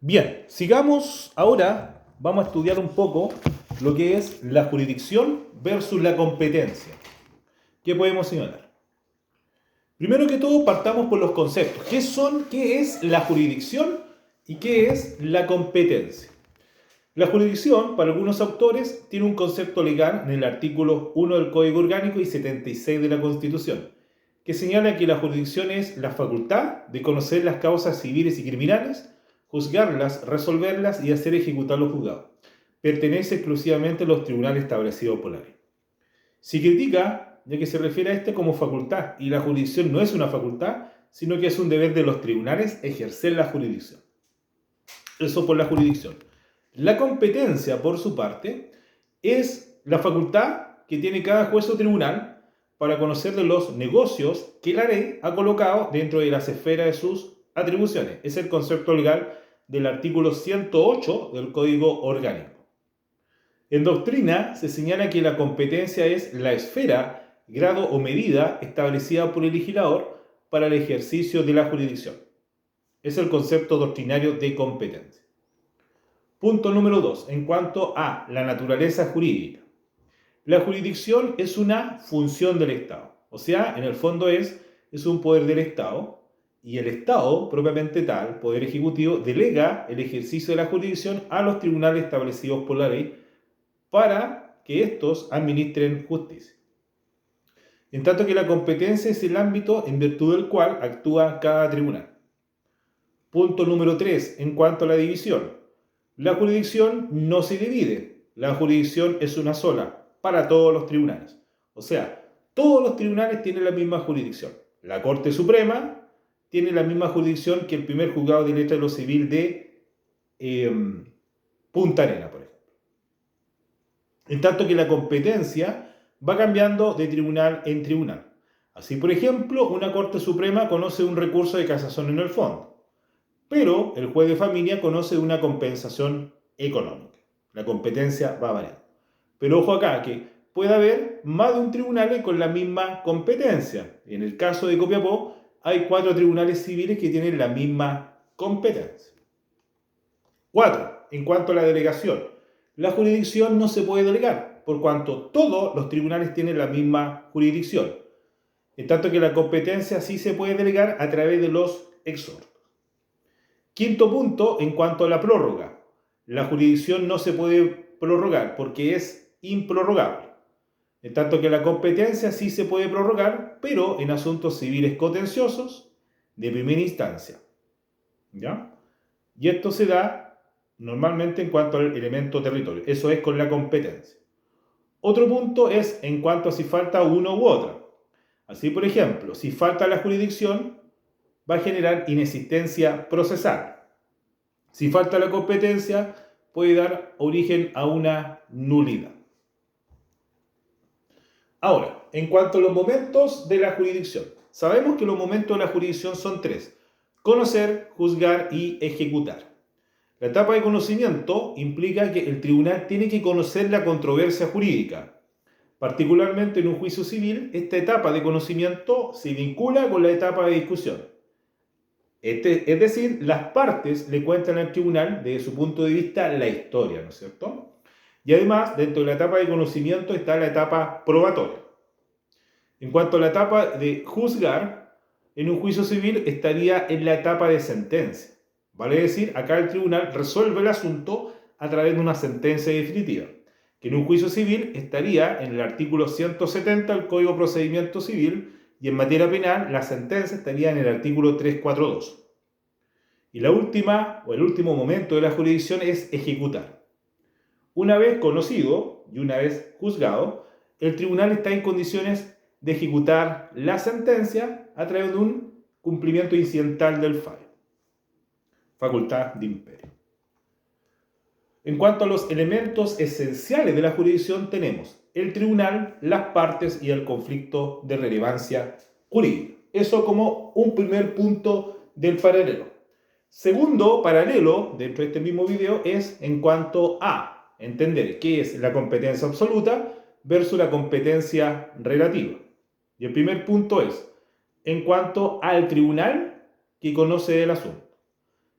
Bien, sigamos ahora, vamos a estudiar un poco lo que es la jurisdicción versus la competencia. ¿Qué podemos señalar? Primero que todo, partamos por los conceptos. ¿Qué es la jurisdicción y qué es la competencia? La jurisdicción, para algunos autores, tiene un concepto legal en el artículo 1 del Código Orgánico y 76 de la Constitución, que señala que la jurisdicción es la facultad de conocer las causas civiles y criminales, juzgarlas, resolverlas y hacer ejecutar los juzgados. Pertenece exclusivamente a los tribunales establecidos por la ley. Si critica, ya que se refiere a este como facultad, y la jurisdicción no es una facultad, sino que es un deber de los tribunales ejercer la jurisdicción. Eso por la jurisdicción. La competencia, por su parte, es la facultad que tiene cada juez o tribunal para conocer de los negocios que la ley ha colocado dentro de las esferas de sus atribuciones. Es el concepto legal del artículo 108 del Código Orgánico. En doctrina se señala que la competencia es la esfera, grado o medida establecida por el legislador para el ejercicio de la jurisdicción. Es el concepto doctrinario de competencia. Punto número 2. En cuanto a la naturaleza jurídica. La jurisdicción es una función del Estado. O sea, en el fondo es un poder del Estado. Y el Estado, propiamente tal, poder ejecutivo, delega el ejercicio de la jurisdicción a los tribunales establecidos por la ley para que estos administren justicia. En tanto que la competencia es el ámbito en virtud del cual actúa cada tribunal. Punto número 3. En cuanto a la división. La jurisdicción no se divide. La jurisdicción es una sola para todos los tribunales. O sea, todos los tribunales tienen la misma jurisdicción. La Corte Suprema tiene la misma jurisdicción que el primer juzgado de letra de lo civil de Punta Arenas, por ejemplo. En tanto que la competencia va cambiando de tribunal en tribunal. Así, por ejemplo, una Corte Suprema conoce un recurso de casación en el fondo, pero el juez de familia conoce una compensación económica. La competencia va variando. Pero ojo acá, que puede haber más de un tribunal con la misma competencia. En el caso de Copiapó, hay 4 tribunales civiles que tienen la misma competencia. 4. En cuanto a la delegación. La jurisdicción no se puede delegar, por cuanto todos los tribunales tienen la misma jurisdicción. En tanto que la competencia sí se puede delegar a través de los exhortos. Quinto punto, en cuanto a la prórroga. La jurisdicción no se puede prorrogar porque es improrrogable. En tanto que la competencia sí se puede prorrogar, pero en asuntos civiles contenciosos de primera instancia. ¿Ya? Y esto se da normalmente en cuanto al elemento territorio. Eso es con la competencia. Otro punto es en cuanto a si falta uno u otro. Así, por ejemplo, si falta la jurisdicción, va a generar inexistencia procesal. Si falta la competencia, puede dar origen a una nulidad. Ahora, en cuanto a los momentos de la jurisdicción, sabemos que los momentos de la jurisdicción son 3: conocer, juzgar y ejecutar. La etapa de conocimiento implica que el tribunal tiene que conocer la controversia jurídica. Particularmente en un juicio civil, esta etapa de conocimiento se vincula con la etapa de discusión. Es decir, las partes le cuentan al tribunal, desde su punto de vista, la historia, ¿no es cierto? Y además, dentro de la etapa de conocimiento está la etapa probatoria. En cuanto a la etapa de juzgar, en un juicio civil estaría en la etapa de sentencia. Vale decir, acá el tribunal resuelve el asunto a través de una sentencia definitiva, que en un juicio civil estaría en el artículo 170 del Código de Procedimiento Civil, y en materia penal la sentencia estaría en el artículo 342. Y la última, o el último momento de la jurisdicción es ejecutar. Una vez conocido y una vez juzgado, el tribunal está en condiciones de ejecutar la sentencia a través de un cumplimiento incidental del fallo. Facultad de imperio. En cuanto a los elementos esenciales de la jurisdicción, tenemos el tribunal, las partes y el conflicto de relevancia jurídica. Eso como un primer punto del paralelo. Segundo paralelo dentro de este mismo video es en cuanto a entender qué es la competencia absoluta versus la competencia relativa. Y el primer punto es en cuanto al tribunal que conoce el asunto.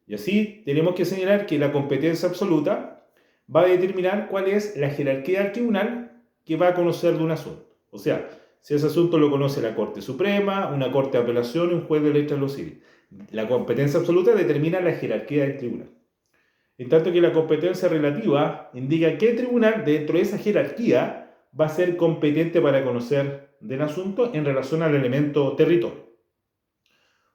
Y así tenemos que señalar que la competencia absoluta va a determinar cuál es la jerarquía del tribunal que va a conocer de un asunto. O sea, si ese asunto lo conoce la Corte Suprema, una Corte de Apelación y un juez de letra de lo civil. La competencia absoluta determina la jerarquía del tribunal. En tanto que la competencia relativa indica qué tribunal dentro de esa jerarquía va a ser competente para conocer del asunto en relación al elemento territorio.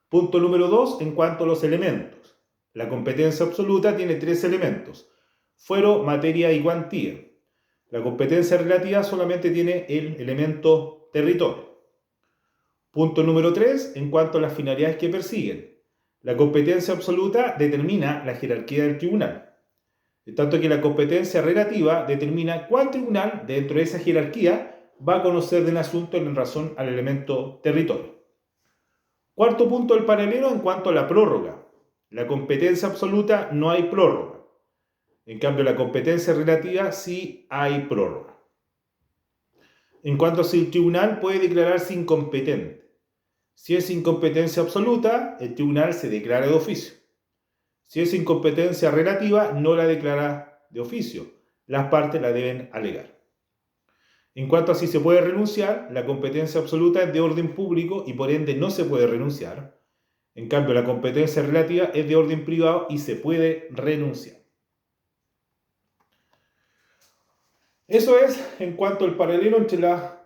Punto número 2, en cuanto a los elementos. La competencia absoluta tiene 3 elementos: fuero, materia y cuantía. La competencia relativa solamente tiene el elemento territorio. Punto número 3, en cuanto a las finalidades que persiguen. La competencia absoluta determina la jerarquía del tribunal, en tanto que la competencia relativa determina cuál tribunal dentro de esa jerarquía va a conocer del asunto en razón al elemento territorio. Cuarto punto del paralelo en cuanto a la prórroga. La competencia absoluta no hay prórroga. En cambio, la competencia relativa sí hay prórroga. En cuanto a si el tribunal puede declararse incompetente. Si es incompetencia absoluta, el tribunal se declara de oficio. Si es incompetencia relativa, no la declara de oficio. Las partes la deben alegar. En cuanto a si se puede renunciar, la competencia absoluta es de orden público y por ende no se puede renunciar. En cambio, la competencia relativa es de orden privado y se puede renunciar. Eso es en cuanto al paralelo entre la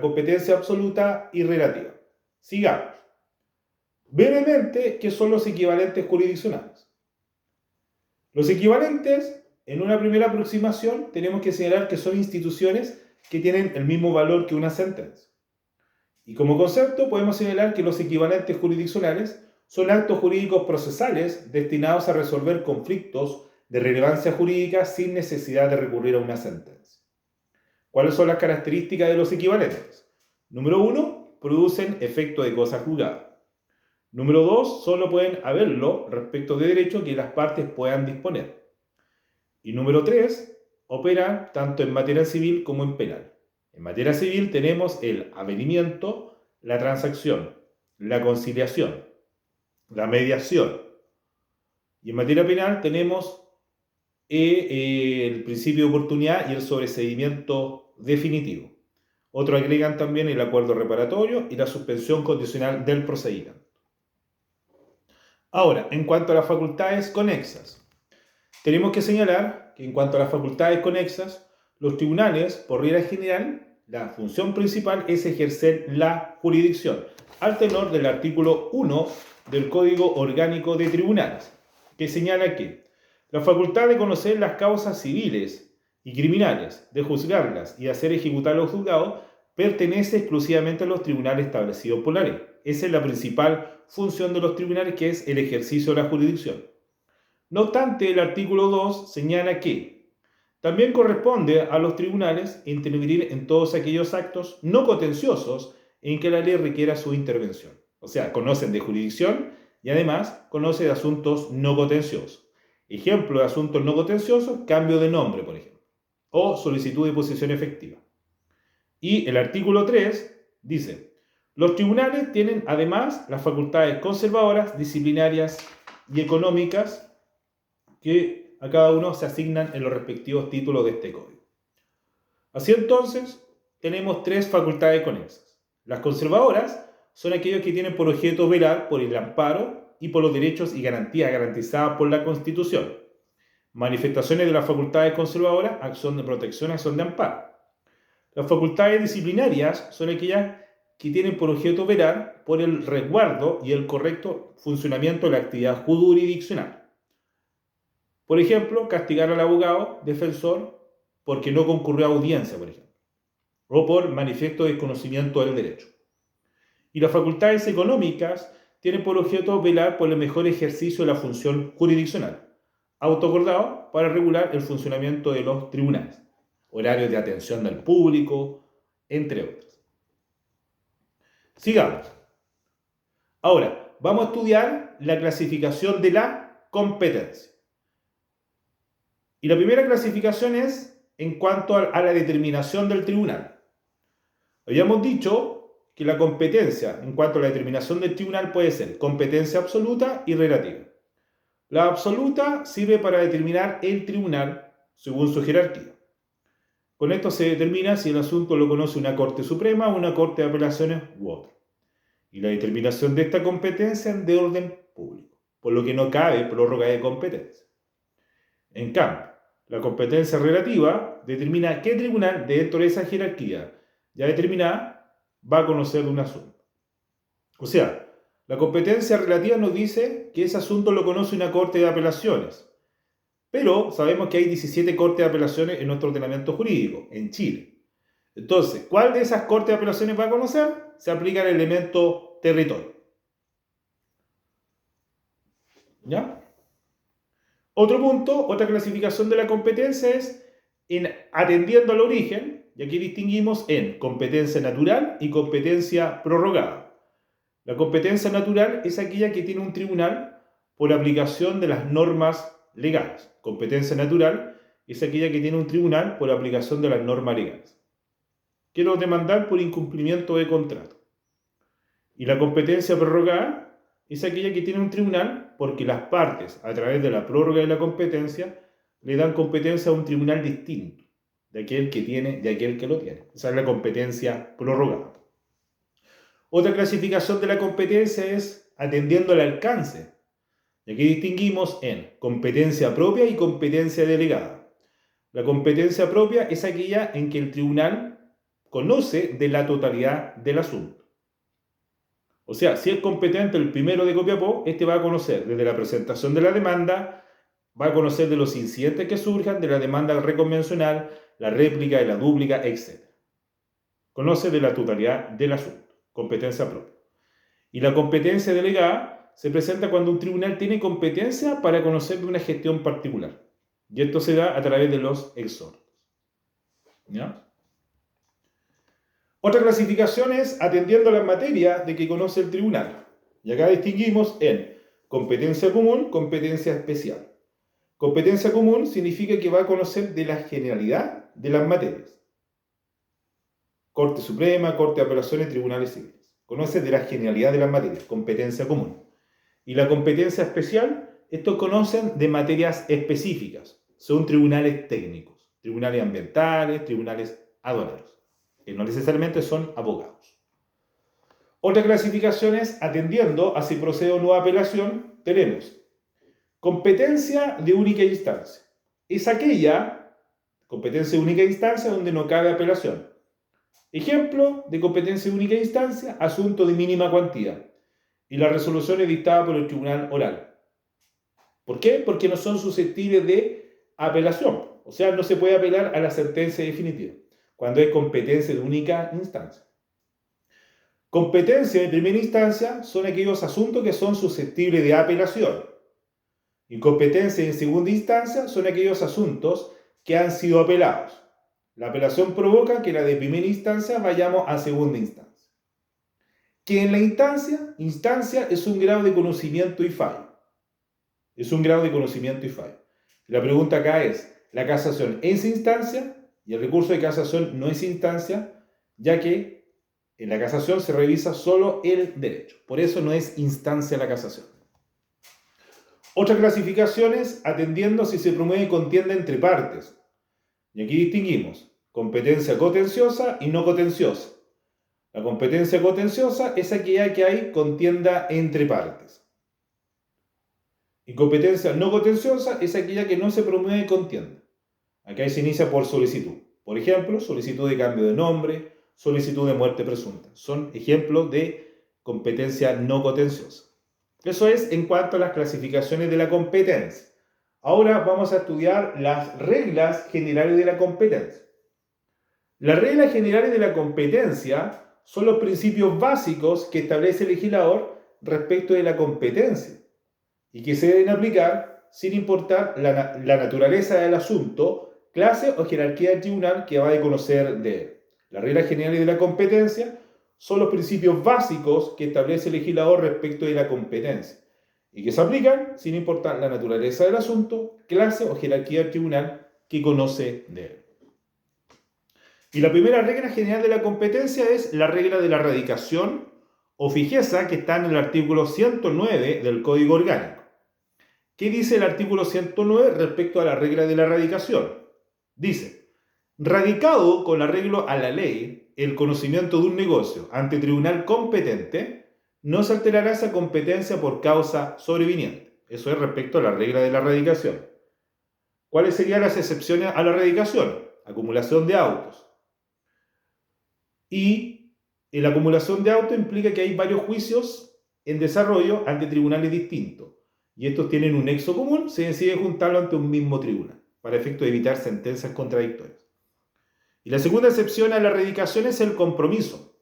competencia absoluta y relativa. Sigamos. Brevemente, ¿qué son los equivalentes jurisdiccionales? Los equivalentes, en una primera aproximación, tenemos que señalar que son instituciones que tienen el mismo valor que una sentencia. Y como concepto podemos señalar que los equivalentes jurisdiccionales son actos jurídicos procesales destinados a resolver conflictos de relevancia jurídica sin necesidad de recurrir a una sentencia. ¿Cuáles son las características de los equivalentes? Número 1, producen efecto de cosa juzgada. Número 2, solo pueden haberlo respecto de derecho que las partes puedan disponer. Y número 3, operan tanto en materia civil como en penal. En materia civil tenemos el avenimiento, la transacción, la conciliación, la mediación. Y en materia penal tenemos el principio de oportunidad y el sobreseimiento definitivo. Otros agregan también el acuerdo reparatorio y la suspensión condicional del procedimiento. Ahora, en cuanto a las facultades conexas, tenemos que señalar que en cuanto a las facultades conexas, los tribunales, por regla general, la función principal es ejercer la jurisdicción, al tenor del artículo 1 del Código Orgánico de Tribunales, que señala que la facultad de conocer las causas civiles y criminales, de juzgarlas y de hacer ejecutar los juzgados, pertenece exclusivamente a los tribunales establecidos por la ley. Esa es la principal función de los tribunales, que es el ejercicio de la jurisdicción. No obstante, el artículo 2 señala que también corresponde a los tribunales intervenir en todos aquellos actos no contenciosos en que la ley requiera su intervención. O sea, conocen de jurisdicción y además conocen de asuntos no contenciosos. Ejemplo de asuntos no contenciosos: cambio de nombre, por ejemplo, o solicitud de posesión efectiva. Y el artículo 3 dice: los tribunales tienen además las facultades conservadoras, disciplinarias y económicas que a cada uno se asignan en los respectivos títulos de este código. Así entonces, tenemos 3 facultades conexas. Las conservadoras son aquellos que tienen por objeto velar por el amparo y por los derechos y garantías garantizadas por la Constitución. Manifestaciones de las facultades conservadoras: acción de protección, acción de amparo. Las facultades disciplinarias son aquellas que tienen por objeto velar por el resguardo y el correcto funcionamiento de la actividad jurisdiccional. Por ejemplo, castigar al abogado defensor porque no concurrió a audiencia, por ejemplo, o por manifiesto desconocimiento del derecho. Y las facultades económicas tienen por objeto velar por el mejor ejercicio de la función jurisdiccional, autoacordado para regular el funcionamiento de los tribunales, horarios de atención del público, entre otros. Sigamos. Ahora, vamos a estudiar la clasificación de la competencia. Y la primera clasificación es en cuanto a la determinación del tribunal. Habíamos dicho que la competencia en cuanto a la determinación del tribunal puede ser competencia absoluta y relativa. La absoluta sirve para determinar el tribunal según su jerarquía. Con esto se determina si el asunto lo conoce una Corte Suprema, una Corte de Apelaciones u otra. Y la determinación de esta competencia es de orden público, por lo que no cabe prórroga de competencia. En cambio, la competencia relativa determina qué tribunal dentro de esa jerarquía ya determinada va a conocer un asunto. O sea, la competencia relativa nos dice que ese asunto lo conoce una Corte de Apelaciones. Pero sabemos que hay 17 Cortes de Apelaciones en nuestro ordenamiento jurídico, en Chile. Entonces, ¿cuál de esas Cortes de Apelaciones va a conocer? Se aplica el elemento territorio. ¿Ya? Otro punto, otra clasificación de la competencia es atendiendo al origen, y aquí distinguimos en competencia natural y competencia prorrogada. La competencia natural es aquella que tiene un tribunal por aplicación de las normas legales. Competencia natural es aquella que tiene un tribunal por aplicación de las normas legales. Quiero demandar por incumplimiento de contrato. Y la competencia prorrogada es aquella que tiene un tribunal porque las partes, a través de la prórroga de la competencia, le dan competencia a un tribunal distinto de aquel que lo tiene. Esa es la competencia prorrogada. Otra clasificación de la competencia es atendiendo al alcance. Y aquí distinguimos en competencia propia y competencia delegada. La competencia propia es aquella en que el tribunal conoce de la totalidad del asunto. O sea, si es competente el primero de Copiapó, este va a conocer desde la presentación de la demanda, va a conocer de los incidentes que surjan, de la demanda reconvencional, la réplica, de la dúplica, etc. Conoce de la totalidad del asunto, competencia propia. Y la competencia delegada se presenta cuando un tribunal tiene competencia para conocer de una gestión particular. Y esto se da a través de los exhortos. ¿Ya? Otra clasificación es atendiendo a las materias de que conoce el tribunal. Y acá distinguimos en competencia común, competencia especial. Competencia común significa que va a conocer de la generalidad de las materias. Corte Suprema, Corte de Apelaciones, Tribunales Civiles. Conoce de la generalidad de las materias, competencia común. Y la competencia especial, estos conocen de materias específicas. Son tribunales técnicos, tribunales ambientales, tribunales aduaneros, que no necesariamente son abogados. Otra clasificación es atendiendo a si procede o no a apelación. Tenemos competencia de única instancia. Es aquella competencia de única instancia donde no cabe apelación. Ejemplo de competencia de única instancia, asunto de mínima cuantía. Y la resolución es dictada por el tribunal oral. ¿Por qué? Porque no son susceptibles de apelación. O sea, no se puede apelar a la sentencia definitiva cuando es competencia de única instancia. Competencia de primera instancia son aquellos asuntos que son susceptibles de apelación. Y competencia en segunda instancia son aquellos asuntos que han sido apelados. La apelación provoca que la de primera instancia vayamos a segunda instancia. Que en la instancia es un grado de conocimiento y fallo. Es un grado de conocimiento y fallo. La pregunta acá es, ¿la casación es instancia? Y el recurso de casación no es instancia, ya que en la casación se revisa solo el derecho. Por eso no es instancia la casación. Otra clasificación es atendiendo si se promueve contienda entre partes. Y aquí distinguimos competencia contenciosa y no contenciosa. La competencia contenciosa es aquella que hay contienda entre partes. Y competencia no contenciosa es aquella que no se promueve contienda. Acá se inicia por solicitud. Por ejemplo, solicitud de cambio de nombre, solicitud de muerte presunta. Son ejemplos de competencia no contenciosa. Eso es en cuanto a las clasificaciones de la competencia. Ahora vamos a estudiar las reglas generales de la competencia. Las reglas generales de la competencia son los principios básicos que establece el legislador respecto de la competencia y que se deben aplicar sin importar la naturaleza del asunto, clase o jerarquía del tribunal que va a conocer de él. Las reglas generales de la competencia son los principios básicos que establece el legislador respecto de la competencia y que se aplican sin importar la naturaleza del asunto, clase o jerarquía del tribunal que conoce de él. Y la primera regla general de la competencia es la regla de la radicación o fijeza que está en el artículo 109 del Código Orgánico. ¿Qué dice el artículo 109 respecto a la regla de la radicación? Dice, radicado con arreglo a la ley el conocimiento de un negocio ante tribunal competente, no se alterará esa competencia por causa sobreviniente. Eso es respecto a la regla de la radicación. ¿Cuáles serían las excepciones a la radicación? Acumulación de autos. Y la acumulación de autos implica que hay varios juicios en desarrollo ante tribunales distintos. Y estos tienen un nexo común, se decide juntarlo ante un mismo tribunal, para efecto de evitar sentencias contradictorias. Y la segunda excepción a la radicación es el compromiso.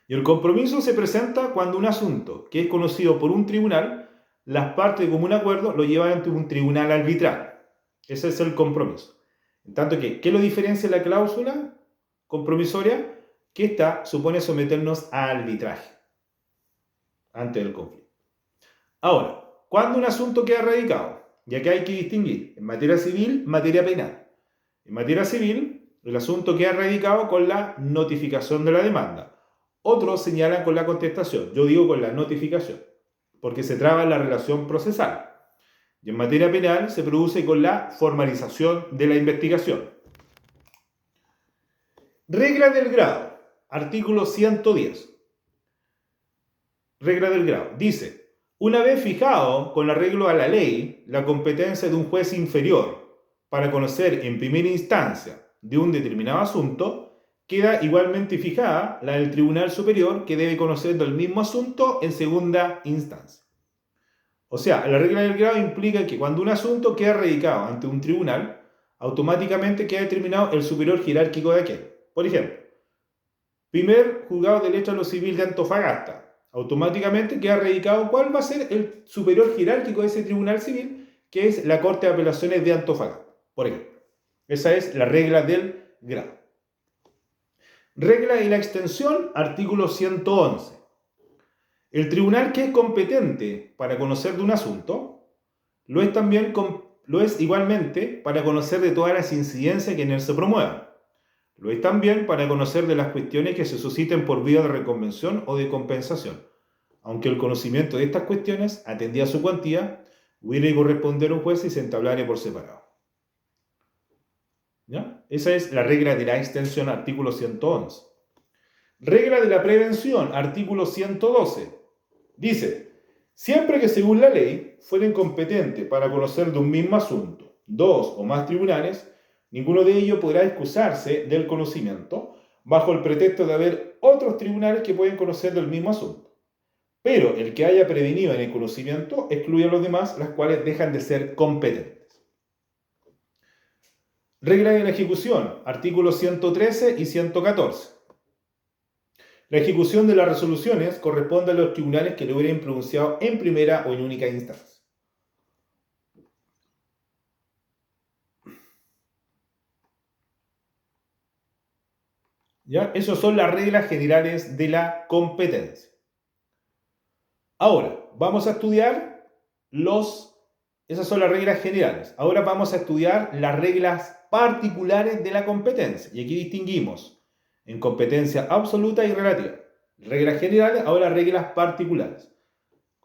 Y el compromiso se presenta cuando un asunto que es conocido por un tribunal, las partes de común acuerdo lo llevan ante un tribunal arbitral. Ese es el compromiso. En tanto que, ¿qué lo diferencia la cláusula compromisoria? Que esta supone someternos a arbitraje antes del conflicto. Ahora, ¿cuándo un asunto queda radicado? Y acá hay que distinguir en materia civil, materia penal. En materia civil, el asunto queda radicado con la notificación de la demanda. Otros señalan con la contestación. Yo digo con la notificación, porque se traba la relación procesal. Y en materia penal se produce con la formalización de la investigación. Regla del grado, artículo 110. Regla del grado. Dice, una vez fijado con arreglo a la ley la competencia de un juez inferior para conocer en primera instancia de un determinado asunto, queda igualmente fijada la del tribunal superior que debe conocer del mismo asunto en segunda instancia. O sea, la regla del grado implica que cuando un asunto queda radicado ante un tribunal, automáticamente queda determinado el superior jerárquico de aquel. Por ejemplo, primer juzgado de derecho a lo civil de Antofagasta, automáticamente queda radicado cuál va a ser el superior jerárquico de ese tribunal civil, que es la Corte de Apelaciones de Antofagasta, por ejemplo. Esa es la regla del grado. Regla de la extensión, artículo 111. El tribunal que es competente para conocer de un asunto, lo es igualmente para conocer de todas las incidencias que en él se promuevan. Lo es también para conocer de las cuestiones que se susciten por vía de reconvención o de compensación, aunque el conocimiento de estas cuestiones, atendida su cuantía, hubiera de corresponder a un juez y se entablare por separado. ¿Ya? Esa es la regla de la extensión, artículo 111. Regla de la prevención, artículo 112. Dice, siempre que según la ley fueren competentes para conocer de un mismo asunto dos o más tribunales, ninguno de ellos podrá excusarse del conocimiento bajo el pretexto de haber otros tribunales que pueden conocer del mismo asunto. Pero el que haya prevenido en el conocimiento excluye a los demás, las cuales dejan de ser competentes. Regla de la ejecución, artículos 113 y 114. La ejecución de las resoluciones corresponde a los tribunales que lo hubieran pronunciado en primera o en única instancia. ¿Ya? Esas son las reglas generales de la competencia. Ahora, vamos a estudiar esas son las reglas generales. Ahora vamos a estudiar las reglas particulares de la competencia. Y aquí distinguimos en competencia absoluta y relativa. Reglas generales, ahora reglas particulares.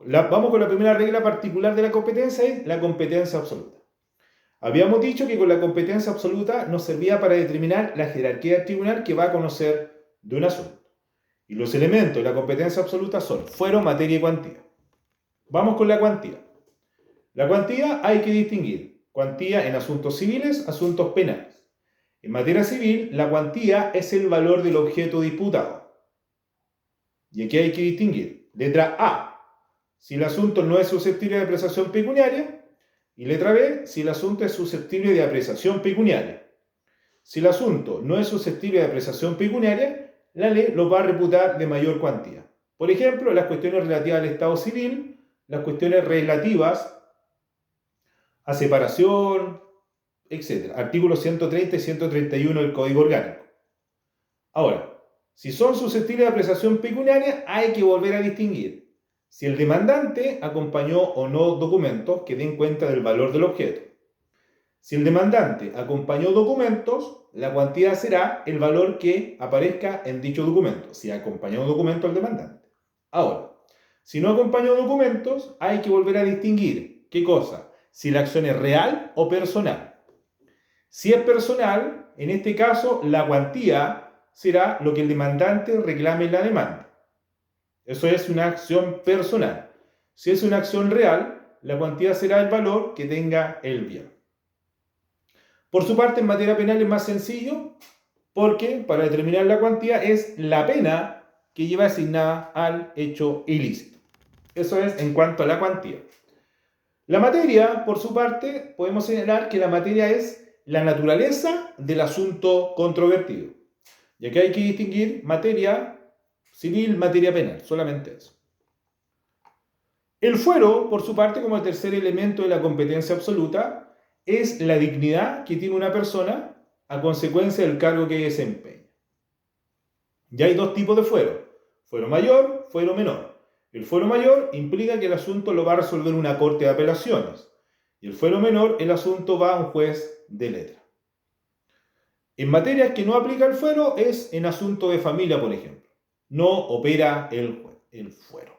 Vamos con la primera regla particular de la competencia, es la competencia absoluta. Habíamos dicho que con la competencia absoluta nos servía para determinar la jerarquía del tribunal que va a conocer de un asunto. Y los elementos de la competencia absoluta son fuero, materia y cuantía. Vamos con la cuantía. La cuantía hay que distinguir. Cuantía en asuntos civiles, asuntos penales. En materia civil, la cuantía es el valor del objeto disputado. Y aquí hay que distinguir. Letra A, si el asunto no es susceptible de apreciación pecuniaria. Y letra B, si el asunto es susceptible de apreciación pecuniaria. Si el asunto no es susceptible de apreciación pecuniaria, la ley lo va a reputar de mayor cuantía. Por ejemplo, las cuestiones relativas al estado civil, las cuestiones relativas a separación, etc. Artículos 130 y 131 del Código Orgánico. Ahora, si son susceptibles de apreciación pecuniaria, hay que volver a distinguir si el demandante acompañó o no documentos que den cuenta del valor del objeto. Si el demandante acompañó documentos, la cuantía será el valor que aparezca en dicho documento, si acompañó documento al demandante. Ahora, si no acompañó documentos, hay que volver a distinguir ¿qué cosa? Si la acción es real o personal. Si es personal, en este caso, la cuantía será lo que el demandante reclame en la demanda. Eso es una acción personal. Si es una acción real, la cuantía será el valor que tenga el bien. Por su parte, en materia penal es más sencillo, porque para determinar la cuantía es la pena que lleva asignada al hecho ilícito. Eso es en cuanto a la cuantía. La materia, por su parte, podemos señalar que la materia es la naturaleza del asunto controvertido. Y aquí hay que distinguir materia civil, materia penal, solamente eso. El fuero, por su parte, como el tercer elemento de la competencia absoluta, es la dignidad que tiene una persona a consecuencia del cargo que desempeña. Ya hay dos tipos de fuero: fuero mayor, fuero menor. El fuero mayor implica que el asunto lo va a resolver una corte de apelaciones, y el fuero menor, el asunto va a un juez de letra. En materias que no aplica el fuero es en asunto de familia, por ejemplo. No opera el fuero.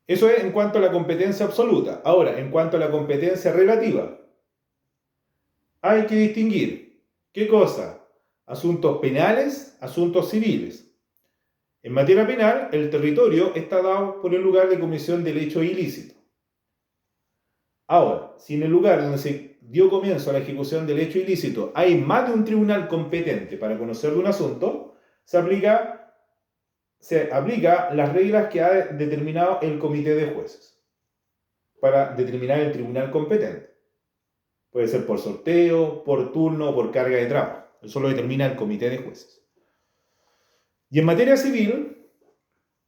Eso es en cuanto a la competencia absoluta. Ahora, en cuanto a la competencia relativa, hay que distinguir, ¿qué cosa? Asuntos penales, asuntos civiles. En materia penal, el territorio está dado por el lugar de comisión del hecho ilícito. Ahora, si en el lugar donde se dio comienzo a la ejecución del hecho ilícito hay más de un tribunal competente para conocer de un asunto, se aplica las reglas que ha determinado el comité de jueces para determinar el tribunal competente. Puede ser por sorteo, por turno o por carga de trabajo. Eso lo determina el comité de jueces. Y en materia civil,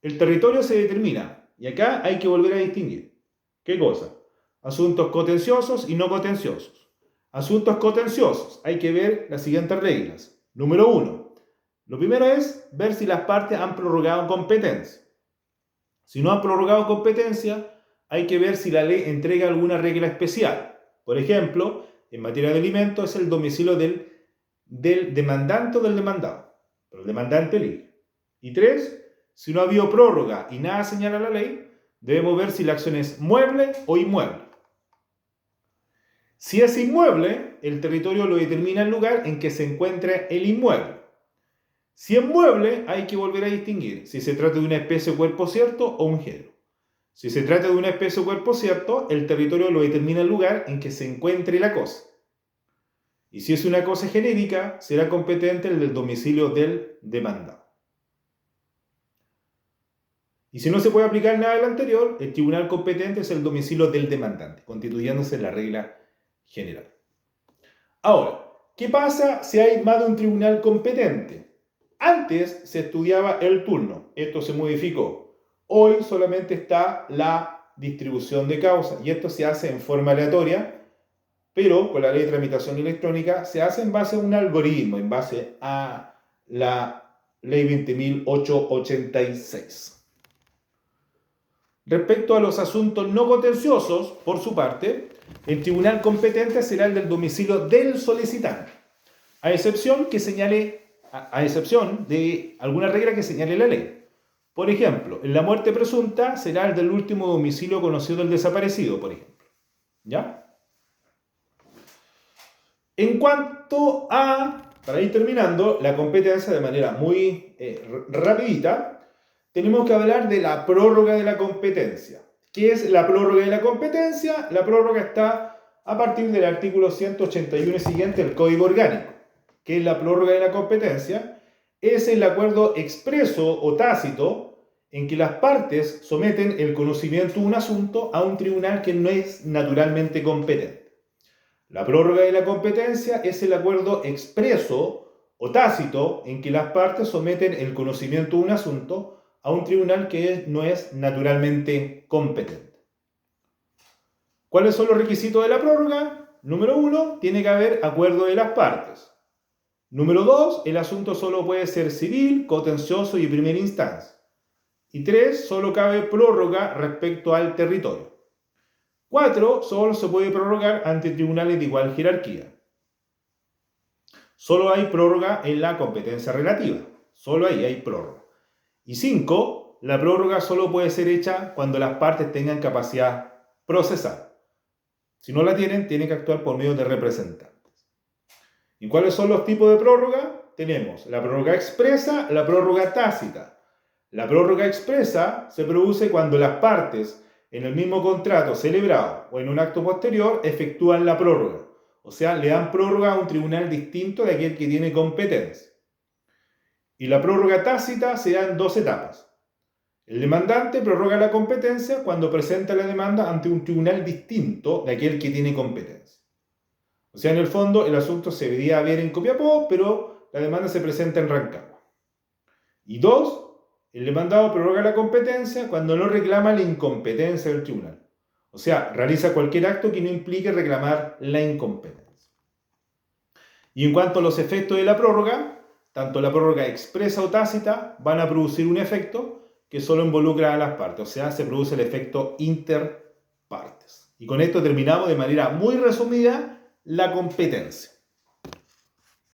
el territorio se determina. Y acá hay que volver a distinguir. ¿Qué cosa? Asuntos contenciosos y no contenciosos. Asuntos contenciosos. Hay que ver las siguientes reglas. Número 1. Lo primero es ver si las partes han prorrogado competencia. Si no han prorrogado competencia, hay que ver si la ley entrega alguna regla especial. Por ejemplo, en materia de alimentos es el domicilio del demandante o del demandado. Pero el demandante elige. Y 3, si no ha habido prórroga y nada señala la ley, debemos ver si la acción es mueble o inmueble. Si es inmueble, el territorio lo determina el lugar en que se encuentra el inmueble. Si es mueble, hay que volver a distinguir si se trata de una especie o cuerpo cierto o un género. Si se trata de una especie o cuerpo cierto, el territorio lo determina el lugar en que se encuentre la cosa. Y si es una cosa genérica, será competente el del domicilio del demandado. Y si no se puede aplicar nada del anterior, el tribunal competente es el domicilio del demandante, constituyéndose en la regla general. Ahora, ¿qué pasa si hay más de un tribunal competente? Antes se estudiaba el turno, esto se modificó. Hoy solamente está la distribución de causa y esto se hace en forma aleatoria, pero con la ley de tramitación electrónica se hace en base a un algoritmo, en base a la ley 20.886. Respecto a los asuntos no contenciosos, por su parte, el tribunal competente será el del domicilio del solicitante, a excepción de alguna regla que señale la ley. Por ejemplo, en la muerte presunta será el del último domicilio conocido del desaparecido, por ejemplo. ¿Ya? En cuanto a, para ir terminando, la competencia de manera muy rapidita, tenemos que hablar de la prórroga de la competencia. ¿Qué es la prórroga de la competencia? La prórroga está a partir del artículo 181 y siguiente del Código Orgánico. ¿Qué es la prórroga de la competencia? Es el acuerdo expreso o tácito en que las partes someten el conocimiento de un asunto a un tribunal que no es naturalmente competente. La prórroga de la competencia es el acuerdo expreso o tácito en que las partes someten el conocimiento de un asunto a un tribunal que no es naturalmente competente. ¿Cuáles son los requisitos de la prórroga? Número 1, tiene que haber acuerdo de las partes. Número 2, el asunto solo puede ser civil, contencioso y de primera instancia. Y 3, solo cabe prórroga respecto al territorio. 4, solo se puede prorrogar ante tribunales de igual jerarquía. Solo hay prórroga en la competencia relativa. Solo ahí hay prórroga. Y 5, la prórroga solo puede ser hecha cuando las partes tengan capacidad procesal. Si no la tienen, tienen que actuar por medio de representantes. ¿Y cuáles son los tipos de prórroga? Tenemos la prórroga expresa, la prórroga tácita. La prórroga expresa se produce cuando las partes en el mismo contrato celebrado o en un acto posterior efectúan la prórroga. O sea, le dan prórroga a un tribunal distinto de aquel que tiene competencia. Y la prórroga tácita se da en dos etapas. El demandante prorroga la competencia cuando presenta la demanda ante un tribunal distinto de aquel que tiene competencia. O sea, en el fondo, el asunto se debería ver en Copiapó, pero la demanda se presenta en Rancagua. Y dos, el demandado prorroga la competencia cuando no reclama la incompetencia del tribunal. O sea, realiza cualquier acto que no implique reclamar la incompetencia. Y en cuanto a los efectos de la prórroga, tanto la prórroga expresa o tácita van a producir un efecto que solo involucra a las partes, o sea, se produce el efecto interpartes. Y con esto terminamos de manera muy resumida la competencia.